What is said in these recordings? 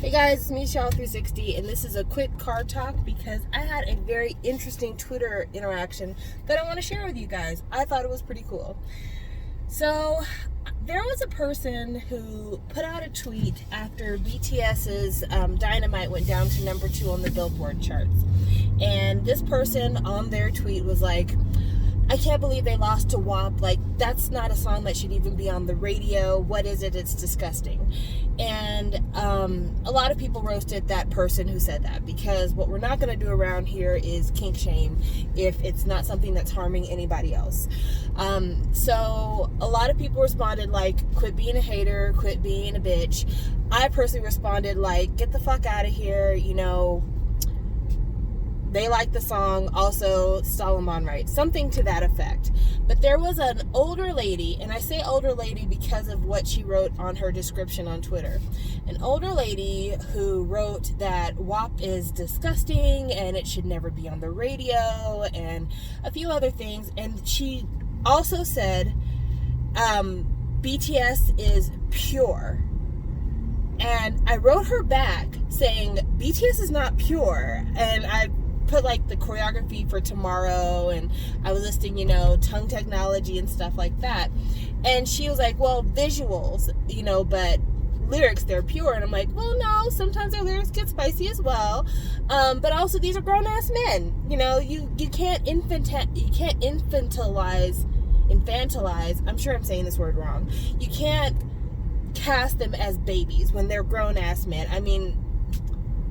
Hey guys, it's me, Cheryl360, and this is a quick car talk because I had a very interesting Twitter interaction that I want to share with you guys. I thought it was pretty cool. So, there was a person who put out a tweet after BTS's Dynamite went down to number 2 on the Billboard charts. And this person on their tweet was like, I can't believe they lost to WAP. Like, that's not a song that should even be on the radio. What is it? It's disgusting. And a lot of people roasted that person who said that, because what we're not going to do around here is kink shame if it's not something that's harming anybody else. So a lot of people responded like, quit being a hater, quit being a bitch. I personally responded like, get the fuck out of here, you know. They like the song, also Solomon right, something to that effect. But there was an older lady, and I say older lady because of what she wrote on her description on Twitter. An older lady who wrote that WAP is disgusting and it should never be on the radio and a few other things. And she also said BTS is pure. And I wrote her back saying BTS is not pure, and I put like the choreography for Tomorrow, and I was listing, you know, tongue technology and stuff like that. And she was like, well, visuals, you know, but lyrics, they're pure. And I'm like, well, no, sometimes their lyrics get spicy as well. But also these are grown-ass men. You know, you can't infantilize, I'm sure I'm saying this word wrong. You can't cast them as babies when they're grown-ass men. I mean,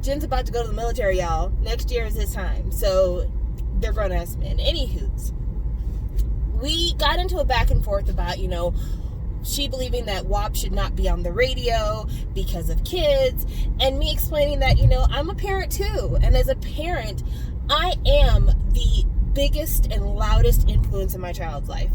Jen's about to go to the military, y'all. Next year is his time. So, they're grown-ass men. Anywho's, we got into a back and forth about, you know, she believing that WAP should not be on the radio because of kids, and me explaining that, you know, I'm a parent too. And as a parent, I am the biggest and loudest influence in my child's life.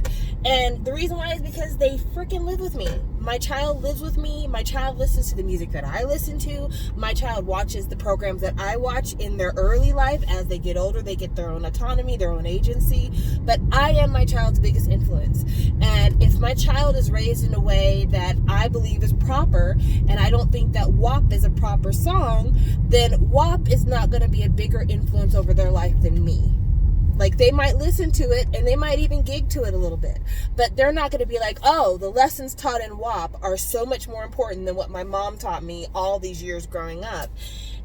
And the reason why is because they freaking live with me. My child lives with me. My child listens to the music that I listen to. My child watches the programs that I watch in their early life. As they get older, they get their own autonomy, their own agency. But I am my child's biggest influence. And if my child is raised in a way that I believe is proper, and I don't think that WAP is a proper song, then WAP is not going to be a bigger influence over their life than me. Like, they might listen to it, and they might even gig to it a little bit. But they're not going to be like, oh, the lessons taught in WAP are so much more important than what my mom taught me all these years growing up.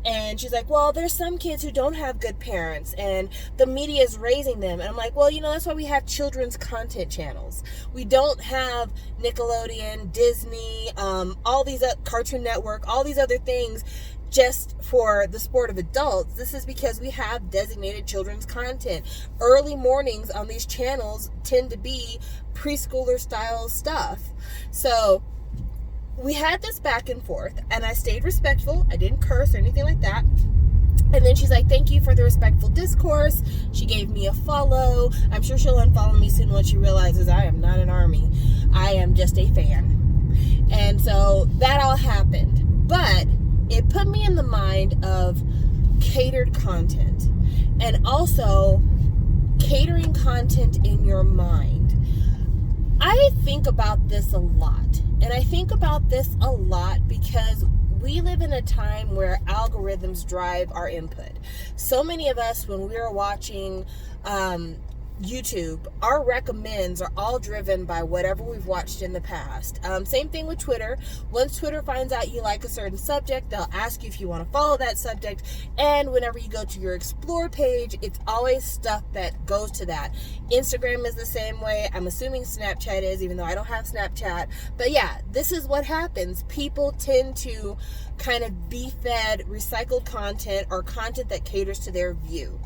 And she's like, well, there's some kids who don't have good parents, and the media is raising them. And I'm like, well, you know, that's why we have children's content channels. We don't have Nickelodeon, Disney, all these Cartoon Network, all these other things just for the sport of adults. This is because we have designated children's content. Early mornings on these channels tend to be preschooler style stuff. So we had this back and forth, and I stayed respectful. I didn't curse or anything like that. And then she's like, thank you for the respectful discourse. She gave me a follow. I'm sure she'll unfollow me soon once she realizes I am not an army. I am just a fan. And so that all happened. But it put me in the mind of catered content, and also catering content in your mind. I think about this a lot, and I think about this a lot because we live in a time where algorithms drive our input. So many of us, when we are watching YouTube, our recommends are all driven by whatever we've watched in the past. Same thing with Twitter. Once Twitter finds out you like a certain subject, they'll ask you if you want to follow that subject. And whenever you go to your Explore page, it's always stuff that goes to that. Instagram is the same way. I'm assuming Snapchat is, even though I don't have Snapchat. But yeah, this is what happens. People tend to kind of be fed recycled content or content that caters to their view.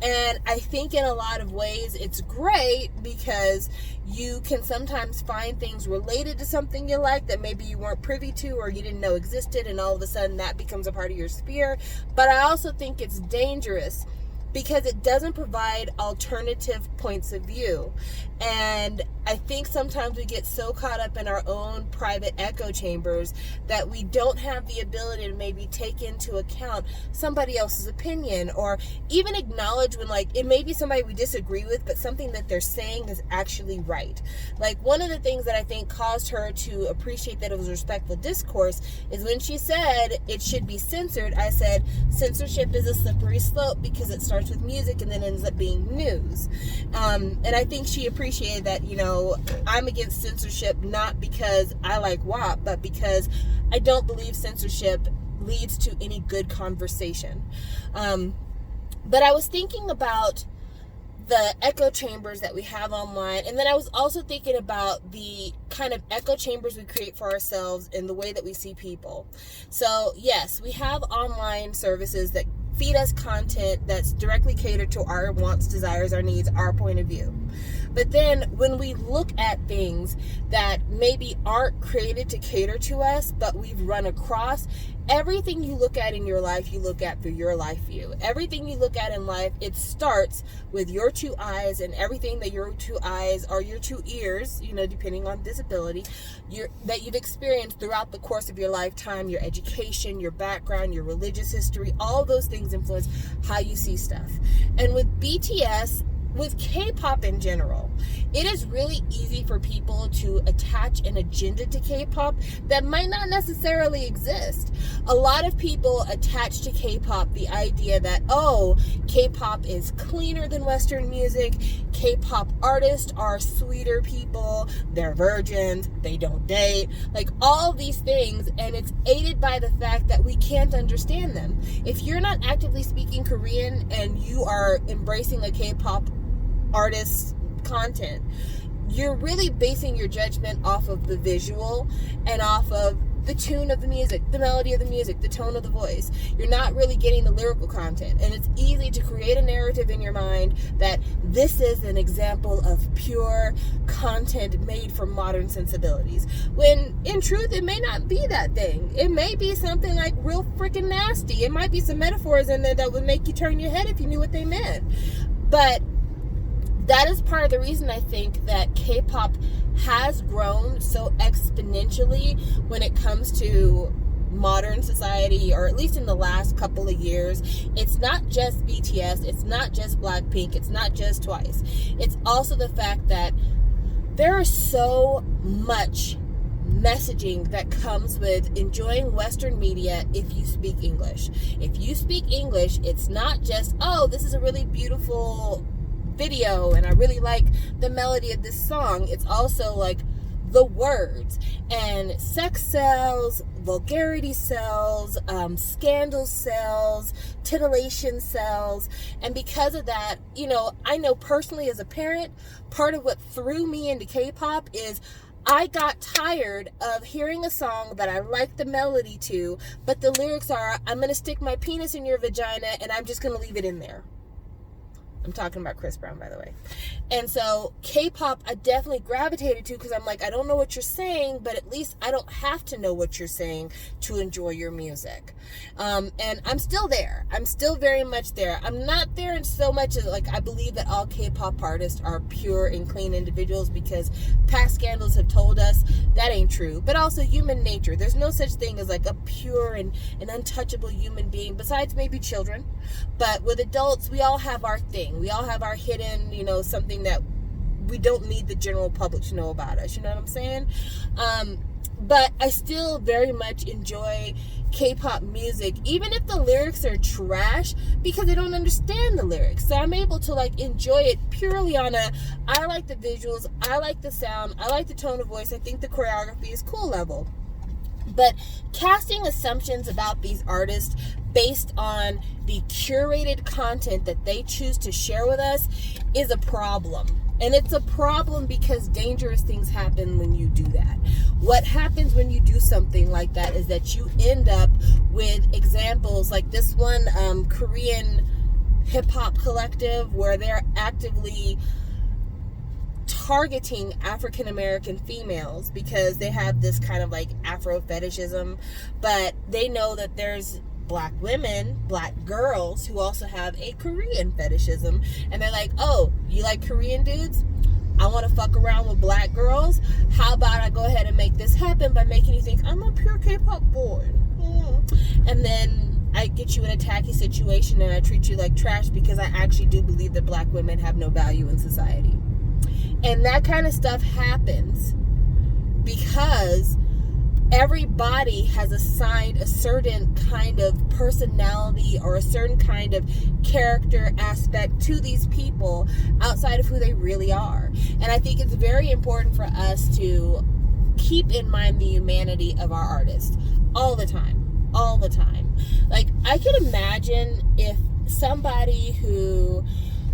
And I think in a lot of ways it's great because you can sometimes find things related to something you like that maybe you weren't privy to or you didn't know existed, and all of a sudden that becomes a part of your sphere. But I also think it's dangerous because it doesn't provide alternative points of view. And I think sometimes we get so caught up in our own private echo chambers that we don't have the ability to maybe take into account somebody else's opinion, or even acknowledge when, like, it may be somebody we disagree with, but something that they're saying is actually right. Like, one of the things that I think caused her to appreciate that it was respectful discourse is when she said it should be censored. I said censorship is a slippery slope because it starts with music and then ends up being news. And I think she appreciated that, you know, I'm against censorship not because I like WAP, but because I don't believe censorship leads to any good conversation. But I was thinking about the echo chambers that we have online, and then I was also thinking about the kind of echo chambers we create for ourselves in the way that we see people. So yes, we have online services that feed us content that's directly catered to our wants, desires, our needs, our point of view. But then when we look at things that maybe aren't created to cater to us, but we've run across, everything you look at in your life, you look at through your life view. Everything you look at in life, it starts with your two eyes, and everything that your two eyes or your two ears, you know, depending on disability, that you've experienced throughout the course of your lifetime, your education, your background, your religious history, all those things influence how you see stuff. And with BTS, with K-pop in general, it is really easy for people to attach an agenda to K-pop that might not necessarily exist. A lot of people attach to K-pop the idea that, oh, K-pop is cleaner than Western music, K-pop artists are sweeter people, they're virgins, they don't date, like all these things, and it's aided by the fact that we can't understand them. If you're not actively speaking Korean and you are embracing a K-pop artist's content, you're really basing your judgment off of the visual and off of the tune of the music, the melody of the music, the tone of the voice. You're not really getting the lyrical content, and it's easy to create a narrative in your mind that this is an example of pure content made for modern sensibilities, when in truth it may not be that thing. It may be something like real freaking nasty. It might be some metaphors in there that would make you turn your head if you knew what they meant. But that is part of the reason I think that K-pop has grown so exponentially when it comes to modern society, or at least in the last couple of years. It's not just BTS, it's not just Blackpink, it's not just Twice. It's also the fact that there is so much messaging that comes with enjoying Western media if you speak English. If you speak English, it's not just, oh, this is a really beautiful video and I really like the melody of this song. It's also like the words, and sex sells, vulgarity sells, scandal sells, titillation sells. And because of that, you know, I know personally as a parent, part of what threw me into K-pop is I got tired of hearing a song that I like the melody to, but the lyrics are, I'm going to stick my penis in your vagina and I'm just going to leave it in there. I'm talking about Chris Brown, by the way. And so K-pop I definitely gravitated to, because I'm like, I don't know what you're saying, but at least I don't have to know what you're saying to enjoy your music. And I'm still there. I'm still very much there. I'm not there in so much as, like, I believe that all K-pop artists are pure and clean individuals, because past scandals have told us that ain't true. But also human nature. There's no such thing as like a pure and an untouchable human being, besides maybe children. But with adults, we all have our thing. We all have our hidden, you know, something that we don't need the general public to know about us. You know what I'm saying? But I still very much enjoy K-pop music, even if the lyrics are trash, because I don't understand the lyrics. So I'm able to like enjoy it purely on a, I like the visuals, I like the sound, I like the tone of voice, I think the choreography is cool level. But casting assumptions about these artists based on the curated content that they choose to share with us is a problem. And it's a problem because dangerous things happen when you do that. What happens when you do something like that is that you end up with examples like this one Korean hip-hop collective, where they're actively targeting African American females because they have this kind of like Afro fetishism, but they know that there's black women, black girls who also have a Korean fetishism, and they're like, oh, you like Korean dudes? I want to fuck around with black girls. How about I go ahead and make this happen by making you think I'm a pure K-pop boy? And then I get you in a tacky situation and I treat you like trash because I actually do believe that black women have no value in society. And that kind of stuff happens because everybody has assigned a certain kind of personality or a certain kind of character aspect to these people outside of who they really are. And I think it's very important for us to keep in mind the humanity of our artists all the time. Like, I could imagine if somebody who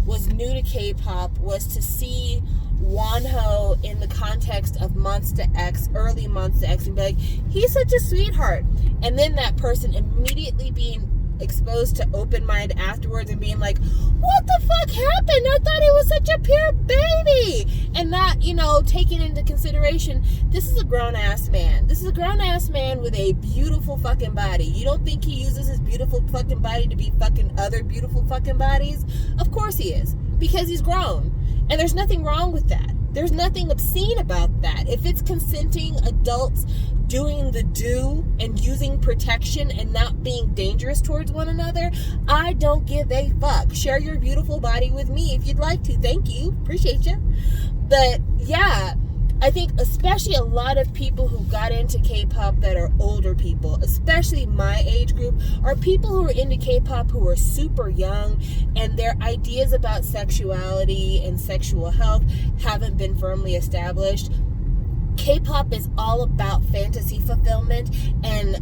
was new to K-pop was to see Wonho in the context of Monsta X, early Monsta X, and be like, he's such a sweetheart. And then that person immediately being exposed to open mind afterwards and being like, what the fuck happened? I thought he was such a pure baby. And not, taking into consideration, this is a grown-ass man. This is a grown-ass man with a beautiful fucking body. You don't think he uses his beautiful fucking body to be fucking other beautiful fucking bodies? Of course he is. Because he's grown. And there's nothing wrong with that. There's nothing obscene about that. If it's consenting adults doing the do and using protection and not being dangerous towards one another, I don't give a fuck. Share your beautiful body with me if you'd like to. Thank you. Appreciate you. But yeah, I think especially a lot of people who got into K-pop that are older people, especially my age group, are people who are into K-pop who are super young and their ideas about sexuality and sexual health haven't been firmly established. K-pop is all about fantasy fulfillment and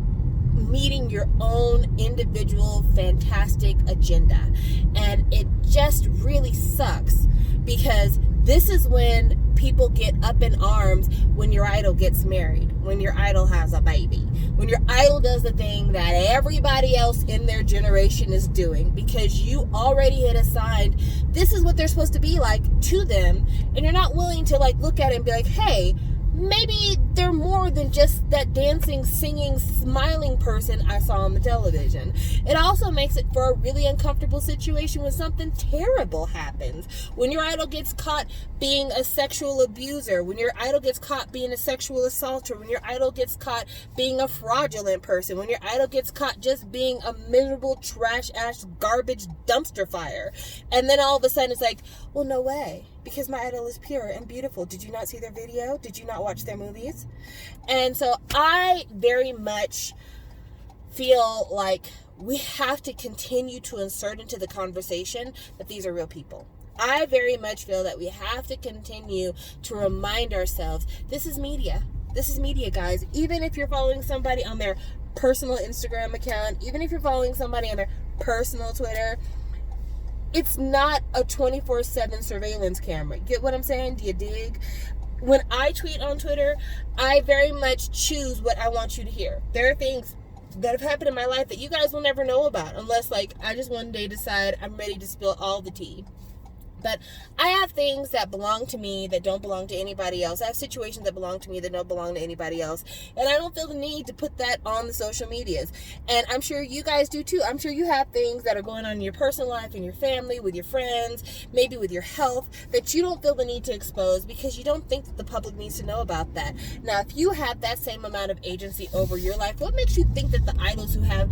meeting your own individual fantastic agenda. And it just really sucks because this is when people get up in arms when your idol gets married, when your idol has a baby, when your idol does the thing that everybody else in their generation is doing because you already had assigned this is what they're supposed to be like to them, and you're not willing to look at it and be like, hey, maybe they're more than just that dancing, singing, smiling person I saw on the television. It also makes it for a really uncomfortable situation when something terrible happens. When your idol gets caught being a sexual abuser, when your idol gets caught being a sexual assaulter, when your idol gets caught being a fraudulent person, when your idol gets caught just being a miserable, trash-ass, garbage dumpster fire. And then all of a sudden it's like, well, no way. Because my idol is pure and beautiful. Did you not see their video? Did you not watch their movies? And so I very much feel like we have to continue to insert into the conversation that these are real people. I very much feel that we have to continue to remind ourselves, this is media. This is media, guys. Even if you're following somebody on their personal Instagram account, even if you're following somebody on their personal Twitter, it's not a 24/7 surveillance camera. Get what I'm saying? Do you dig? When I tweet on Twitter, I very much choose what I want you to hear. There are things that have happened in my life that you guys will never know about unless I just one day decide I'm ready to spill all the tea. But I have things that belong to me that don't belong to anybody else. I have situations that belong to me that don't belong to anybody else. And I don't feel the need to put that on the social medias. And I'm sure you guys do too. I'm sure you have things that are going on in your personal life, in your family, with your friends, maybe with your health, that you don't feel the need to expose because you don't think that the public needs to know about that. Now, if you have that same amount of agency over your life, what makes you think that the idols who have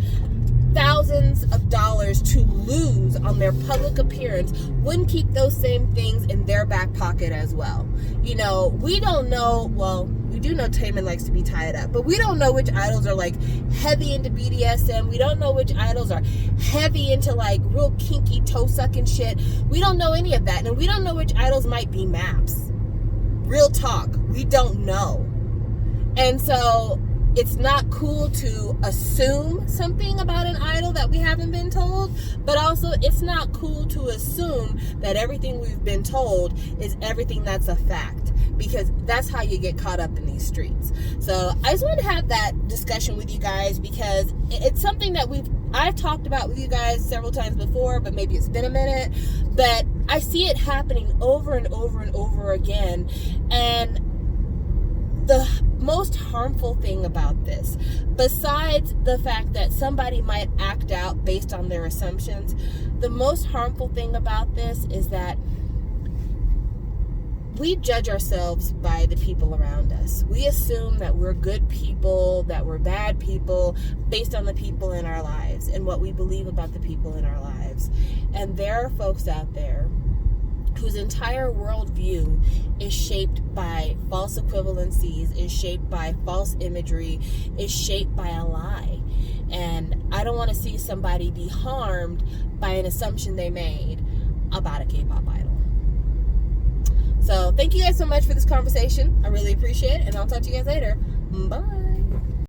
thousands of dollars to lose on their public appearance wouldn't keep those same things in their back pocket as well? We don't know, well, we do know Taemin likes to be tied up, but we don't know which idols are heavy into BDSM. We don't know which idols are heavy into real kinky toe sucking shit. We don't know any of that. And we don't know which idols might be maps. Real talk. We don't know. And so it's not cool to assume something about an idol that we haven't been told, but also it's not cool to assume that everything we've been told is everything that's a fact, because that's how you get caught up in these streets. So I just wanted to have that discussion with you guys because it's something that I've talked about with you guys several times before, but maybe it's been a minute, but I see it happening over and over and over again. And the most harmful thing about this, besides the fact that somebody might act out based on their assumptions, the most harmful thing about this is that we judge ourselves by the people around us. We assume that we're good people, that we're bad people, based on the people in our lives and what we believe about the people in our lives. And there are folks out there whose entire worldview is shaped by false equivalencies, is shaped by false imagery, is shaped by a lie. And I don't want to see somebody be harmed by an assumption they made about a K-pop idol. So thank you guys so much for this conversation. I really appreciate it, and I'll talk to you guys later. Bye.